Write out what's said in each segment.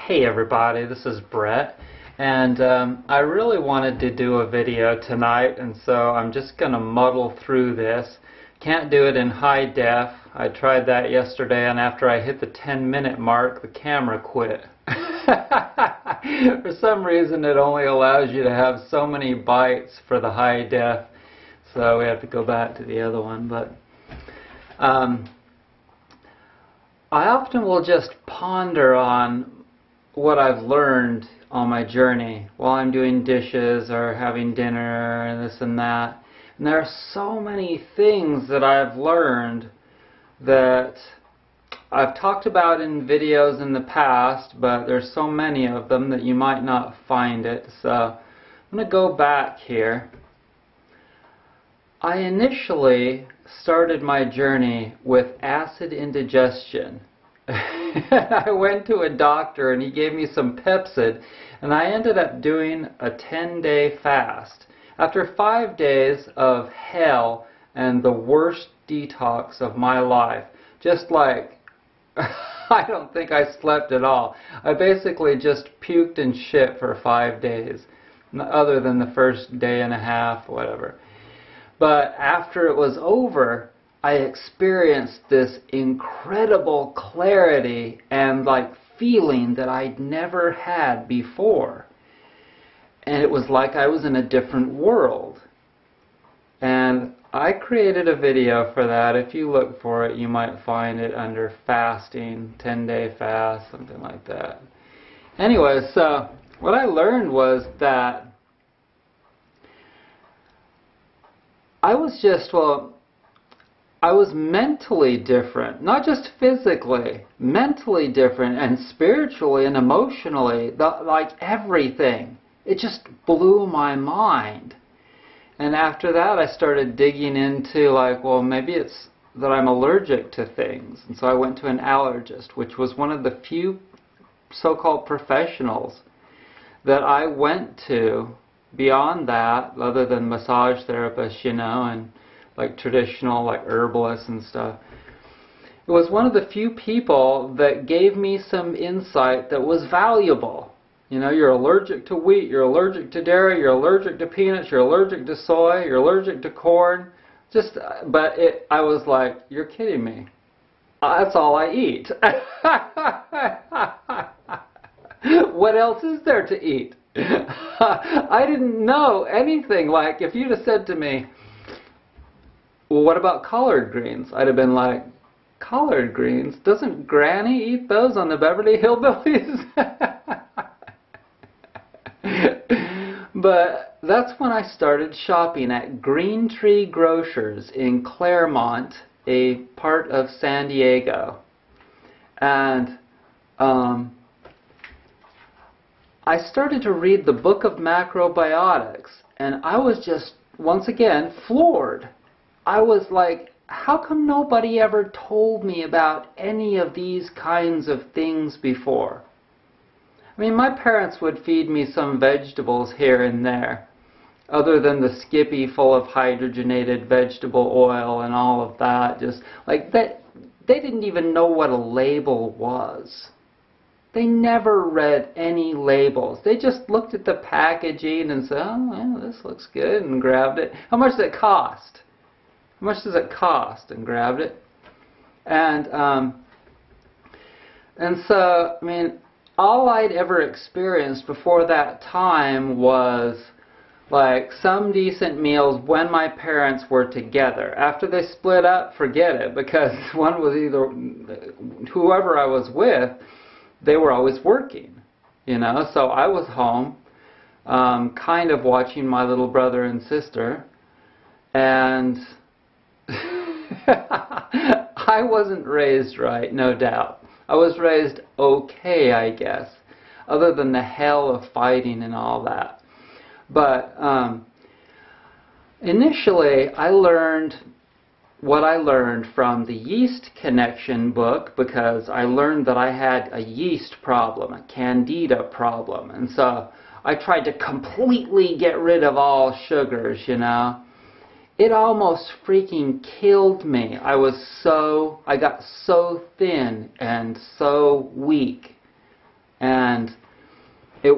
Hey everybody, this is Brett, and I really wanted to do a video tonight, and so I'm just going to muddle through this. Can't do it in high def. I tried that yesterday, and after I hit the 10-minute mark, the camera quit. For some reason, it only allows you to have so many bytes for the high def, so we have to go back to the other one. But I often will just ponder on what I've learned on my journey while I'm doing dishes or having dinner and this and that. And there are so many things that I've learned that I've talked about in videos in the past, but there's so many of them that you might not find it. So I'm going to go back here. I initially started my journey with acid indigestion. I went to a doctor and he gave me some Pepsid, and I ended up doing a 10-day fast. After 5 days of hell and the worst detox of my life, just like I don't think I slept at all. I basically just puked and shit for 5 days, other than the first day and a half, whatever. But after it was over, I experienced this incredible clarity and feeling that I'd never had before. And it was like I was in a different world. And I created a video for that. If you look for it, you might find it under fasting, 10-day fast, something like that. Anyway, so what I learned was that I was mentally different, not just physically, mentally different, and spiritually and emotionally, like everything. It just blew my mind. And after that, I started digging into well, maybe it's that I'm allergic to things. And so I went to an allergist, which was one of the few so-called professionals that I went to beyond that, other than massage therapists, and traditional herbalists and stuff. It was one of the few people that gave me some insight that was valuable. You're allergic to wheat, you're allergic to dairy, you're allergic to peanuts, you're allergic to soy, you're allergic to corn. I was like, you're kidding me. That's all I eat. What else is there to eat? I didn't know anything. If you'd have said to me, well, what about collard greens? I'd have been like, collard greens? Doesn't Granny eat those on the Beverly Hillbillies? But that's when I started shopping at Green Tree Grocers in Claremont, a part of San Diego. And I started to read the book of macrobiotics, and I was just, once again, floored. I was like, how come nobody ever told me about any of these kinds of things before? I mean, my parents would feed me some vegetables here and there, other than the Skippy full of hydrogenated vegetable oil and all of that. Just like that, they didn't even know what a label was. They never read any labels. They just looked at the packaging and said, oh, well, this looks good, and grabbed it. How much does it cost? How much does it cost? And grabbed it. And so, I mean, all I'd ever experienced before that time was some decent meals when my parents were together. After they split up, forget it, because one was either, whoever I was with, they were always working, so I was home, kind of watching my little brother and sister, and I wasn't raised right, no doubt. I was raised okay, I guess, other than the hell of fighting and all that. But initially, I learned what I learned from the Yeast Connection book, because I learned that I had a yeast problem, a candida problem. And so I tried to completely get rid of all sugars, It almost freaking killed me. I got so thin and so weak. And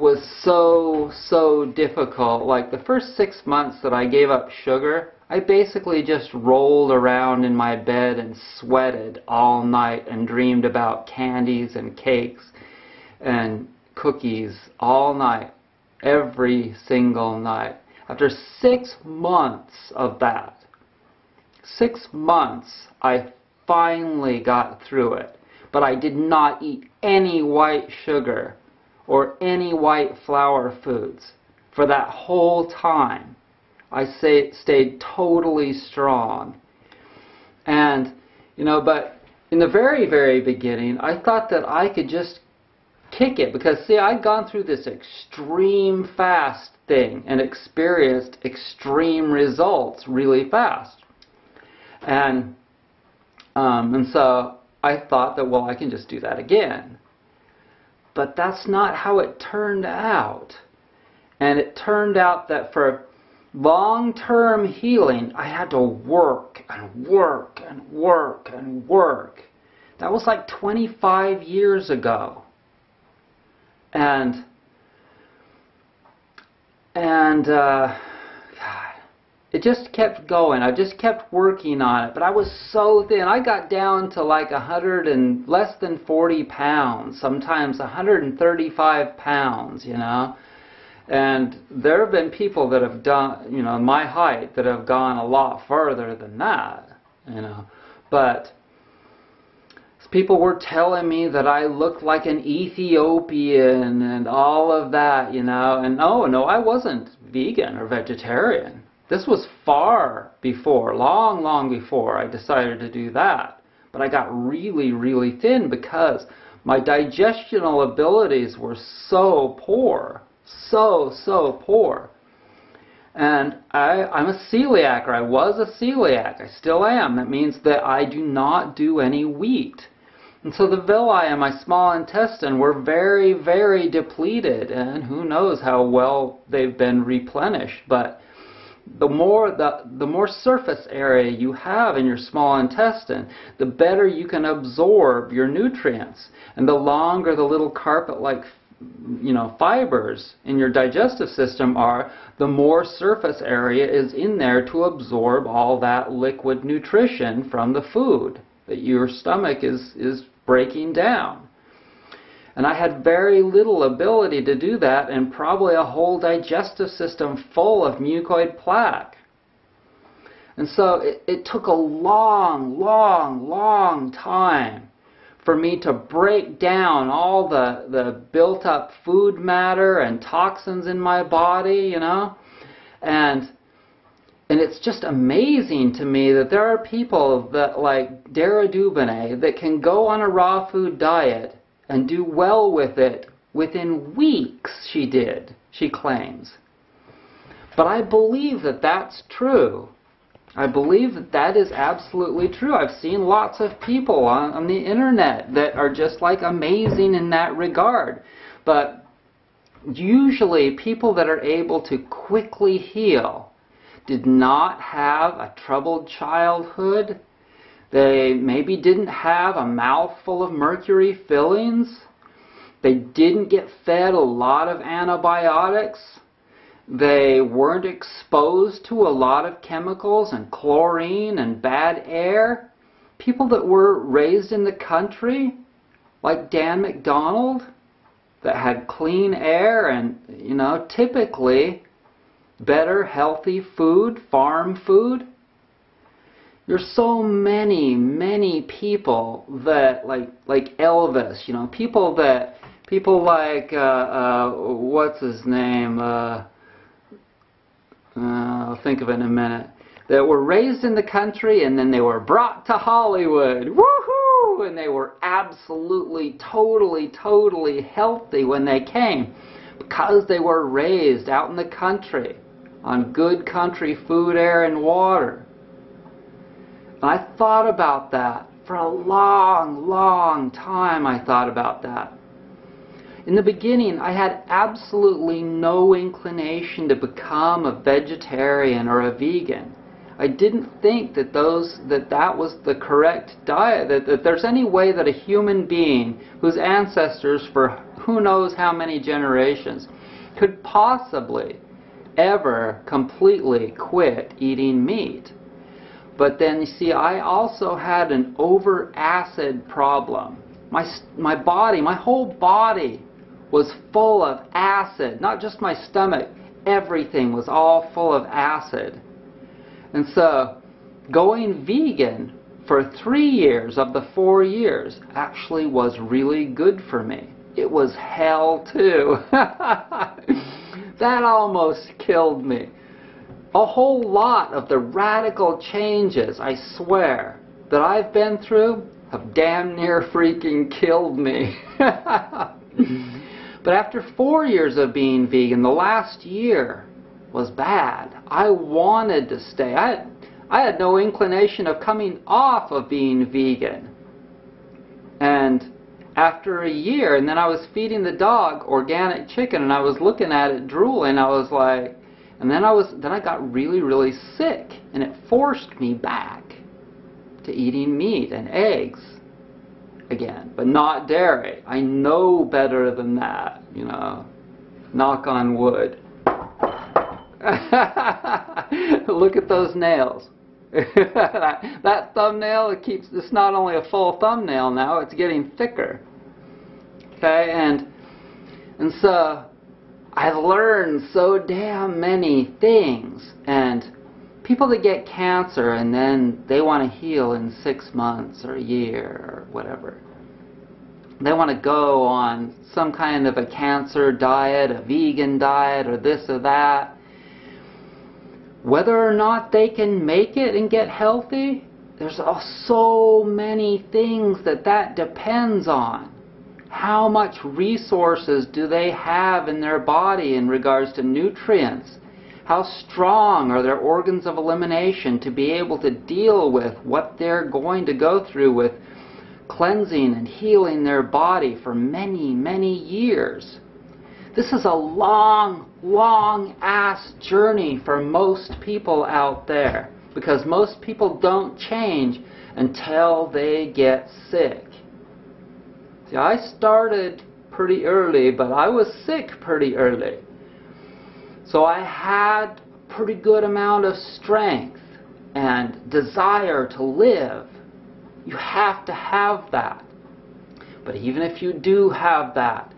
was so difficult. Like the first 6 months that I gave up sugar, I basically just rolled around in my bed and sweated all night and dreamed about candies and cakes and cookies all night, every single night. After 6 months of that, 6 months, I finally got through it. But I did not eat any white sugar or any white flour foods for that whole time. I stayed totally strong. And, but in the very beginning, I thought that I could just kick it. Because, see, I'd gone through this extreme fast thing and experienced extreme results really fast. And so I thought that, well, I can just do that again. But that's not how it turned out. And it turned out that for long-term healing, I had to work and work and work and work. That was like 25 years ago. And God, it just kept going. I just kept working on it. But I was so thin. I got down to like 100 and less than 40 pounds, sometimes 135 pounds, And there have been people that have done, my height, that have gone a lot further than that, But people were telling me that I looked like an Ethiopian and all of that, And no, I wasn't vegan or vegetarian. This was far before, long before I decided to do that. But I got really thin because my digestional abilities were so poor. So poor. And I'm a celiac, or I was a celiac. I still am. That means that I do not do any wheat. And so the villi in my small intestine were very depleted. And who knows how well they've been replenished. But the more surface area you have in your small intestine, the better you can absorb your nutrients. And the longer the little carpet-like fibers in your digestive system are, the more surface area is in there to absorb all that liquid nutrition from the food that your stomach is breaking down. And I had very little ability to do that, and probably a whole digestive system full of mucoid plaque. And so it took a long time for me to break down all the built-up food matter and toxins in my body, And it's just amazing to me that there are people that, like Dara Dubonnet, that can go on a raw food diet and do well with it within weeks. She claims. But I believe that that's true. I believe that that is absolutely true. I've seen lots of people on the internet that are just like amazing in that regard. But usually people that are able to quickly heal did not have a troubled childhood. They maybe didn't have a mouthful of mercury fillings. They didn't get fed a lot of antibiotics. They weren't exposed to a lot of chemicals and chlorine and bad air. People that were raised in the country, like Dan McDonald, that had clean air and, typically better healthy food, farm food. There's so many people that, like Elvis, people like, what's his name, I'll think of it in a minute, that were raised in the country and then they were brought to Hollywood, woohoo, and they were absolutely, totally healthy when they came because they were raised out in the country on good country food, air, and water. And I thought about that for a long time. I thought about that. In the beginning, I had absolutely no inclination to become a vegetarian or a vegan. I didn't think that that was the correct diet, that there's any way that a human being whose ancestors for who knows how many generations, could possibly ever completely quit eating meat. But then, you see, I also had an over-acid problem. My body, my whole body was full of acid. Not just my stomach. Everything was all full of acid. And so, going vegan for 3 years of the 4 years actually was really good for me. It was hell too. That almost killed me. A whole lot of the radical changes, I swear, that I've been through have damn near freaking killed me. But after 4 years of being vegan, the last year was bad. I wanted to stay. I had no inclination of coming off of being vegan. And after a year, and then I was feeding the dog organic chicken, and I was looking at it drooling, I was like, and then I got really, really sick, and it forced me back to eating meat and eggs again, but not dairy. I know better than that, you know. Knock on wood. Look at those nails. that thumbnail, it's not only a full thumbnail now, it's getting thicker. Okay, and so I've learned so damn many things. And people that get cancer and then they want to heal in 6 months or a year or whatever, they want to go on some kind of a cancer diet, a vegan diet, or this or that. Whether or not they can make it and get healthy, there's so many things that depends on. How much resources do they have in their body in regards to nutrients? How strong are their organs of elimination to be able to deal with what they're going to go through with cleansing and healing their body for many, many years? This is a long, long-ass journey for most people out there, because most people don't change until they get sick. See, I started pretty early, but I was sick pretty early. So I had a pretty good amount of strength and desire to live. You have to have that. But even if you do have that,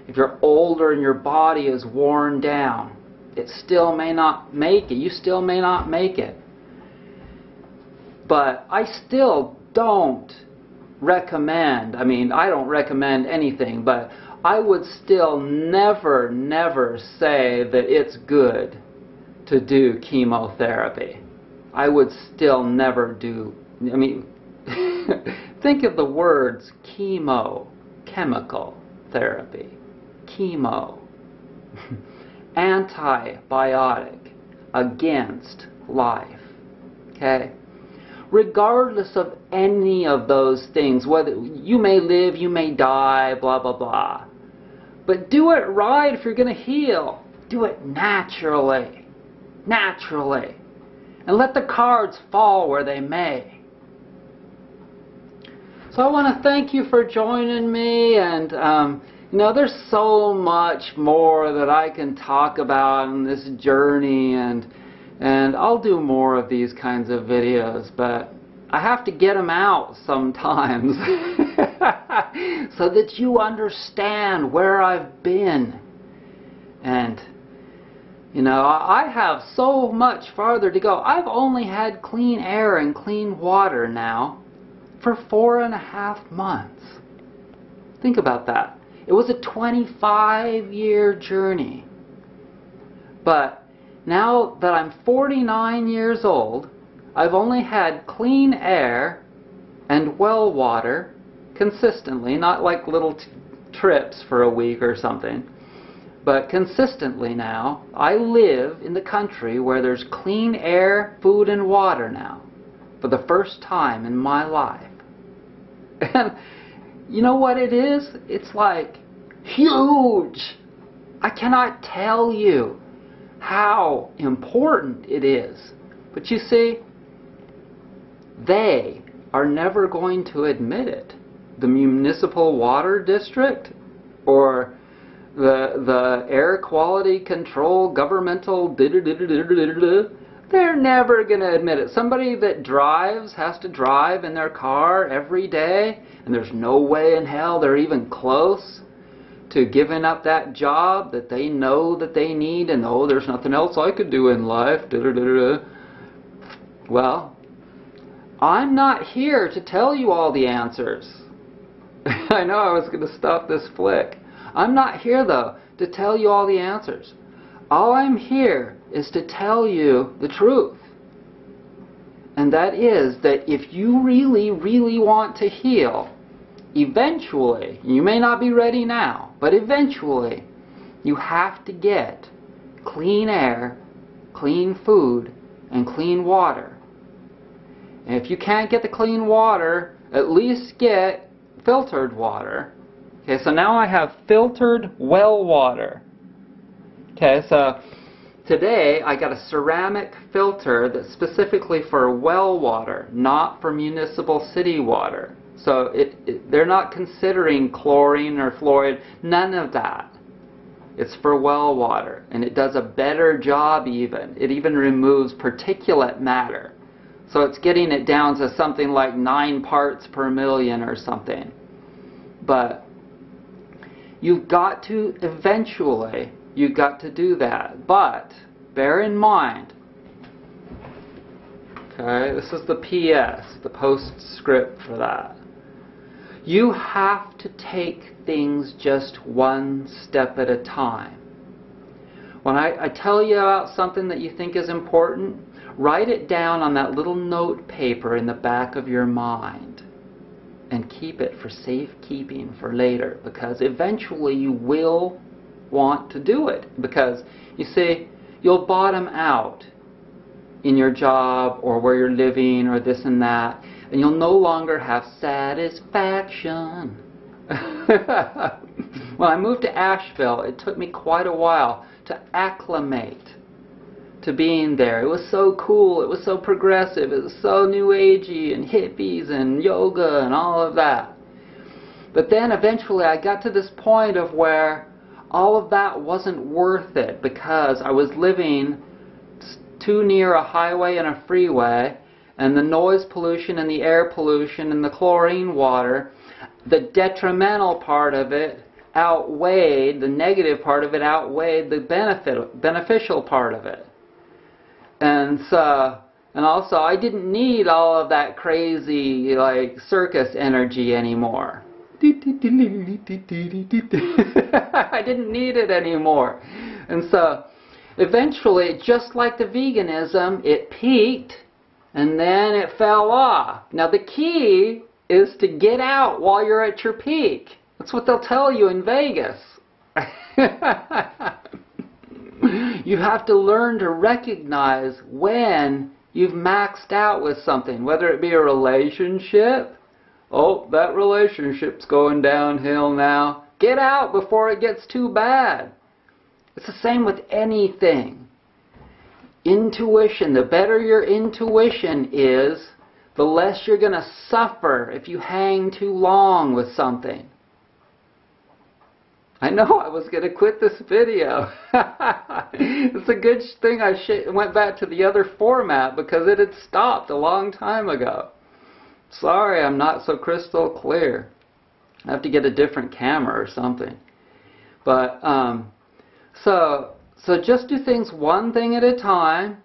if you're older and your body is worn down, it still may not make it. You still may not make it. But I still don't recommend, I don't recommend anything, but I would still never say that it's good to do chemotherapy. I would still never do, think of the words chemo, chemical therapy, chemo, antibiotic, against life, okay? Regardless of any of those things, whether you may live, you may die, blah, blah, blah. But do it right if you're going to heal. Do it naturally. Naturally. And let the cards fall where they may. So I want to thank you for joining me, and there's so much more that I can talk about in this journey, and I'll do more of these kinds of videos, but I have to get them out sometimes so that you understand where I've been. And, I have so much farther to go. I've only had clean air and clean water now for 4.5 months. Think about that. It was a 25-year journey. But now that I'm 49 years old, I've only had clean air and well water consistently, not like little trips for a week or something, but consistently now. I live in the country where there's clean air, food, and water now for the first time in my life. And you know what it is? It's like huge. I cannot tell you how important it is. But you see, they are never going to admit it. The municipal water district, or the air quality control governmental they're never going to admit it. Somebody that drives has to drive in their car every day, and there's no way in hell they're even close to giving up that job that they know that they need, and oh, there's nothing else I could do in life. Well, I'm not here to tell you all the answers. I know I was going to stop this flick. I'm not here, though, to tell you all the answers. All I'm here is to tell you the truth. And that is that if you really, really want to heal, eventually, you may not be ready now, but eventually, you have to get clean air, clean food, and clean water. And if you can't get the clean water, at least get filtered water. Okay, so now I have filtered well water. Okay, so today I got a ceramic filter that's specifically for well water, not for municipal city water. So they're not considering chlorine or fluoride, none of that. It's for well water, and it does a better job even. It even removes particulate matter. So it's getting it down to something like 9 parts per million or something. But you've got to eventually, you've got to do that. But bear in mind, okay, this is the PS, the postscript for that. You have to take things just one step at a time. When I tell you about something that you think is important, write it down on that little note paper in the back of your mind and keep it for safekeeping for later, because eventually you will want to do it. Because, you see, you'll bottom out in your job or where you're living or this and that, and you'll no longer have satisfaction. When I moved to Asheville, it took me quite a while to acclimate to being there. It was so cool, it was so progressive, it was so new agey and hippies and yoga and all of that. But then eventually I got to this point of where all of that wasn't worth it, because I was living too near a highway and a freeway, and the noise pollution and the air pollution and the chlorine water, the detrimental part of it outweighed, the negative part of it outweighed the beneficial part of it. And so, and also I didn't need all of that crazy like circus energy anymore. I didn't need it anymore. And so eventually, just like the veganism, it peaked and then it fell off. Now the key is to get out while you're at your peak. That's what they'll tell you in Vegas. You have to learn to recognize when you've maxed out with something, whether it be a relationship. Oh, that relationship's going downhill now. Get out before it gets too bad. It's the same with anything. Intuition, the better your intuition is, the less you're going to suffer if you hang too long with something. I know I was going to quit this video. It's a good thing I went back to the other format, because it had stopped a long time ago. Sorry, I'm not so crystal clear. I have to get a different camera or something. But, so just do things one thing at a time,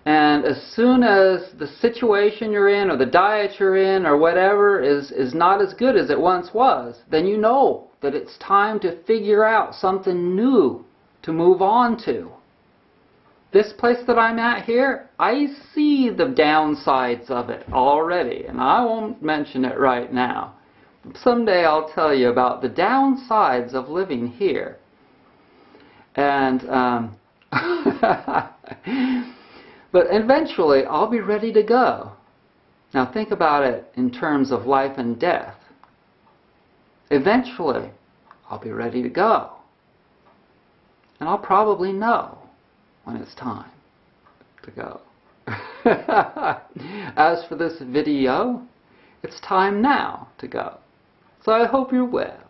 and as soon as the situation you're in or the diet you're in or whatever is not as good as it once was, then you know that it's time to figure out something new to move on to. This place that I'm at here, I see the downsides of it already, and I won't mention it right now. Someday I'll tell you about the downsides of living here. And but eventually I'll be ready to go. Now think about it in terms of life and death. Eventually I'll be ready to go. And I'll probably know when it's time to go. As for this video, it's time now to go. So I hope you're well.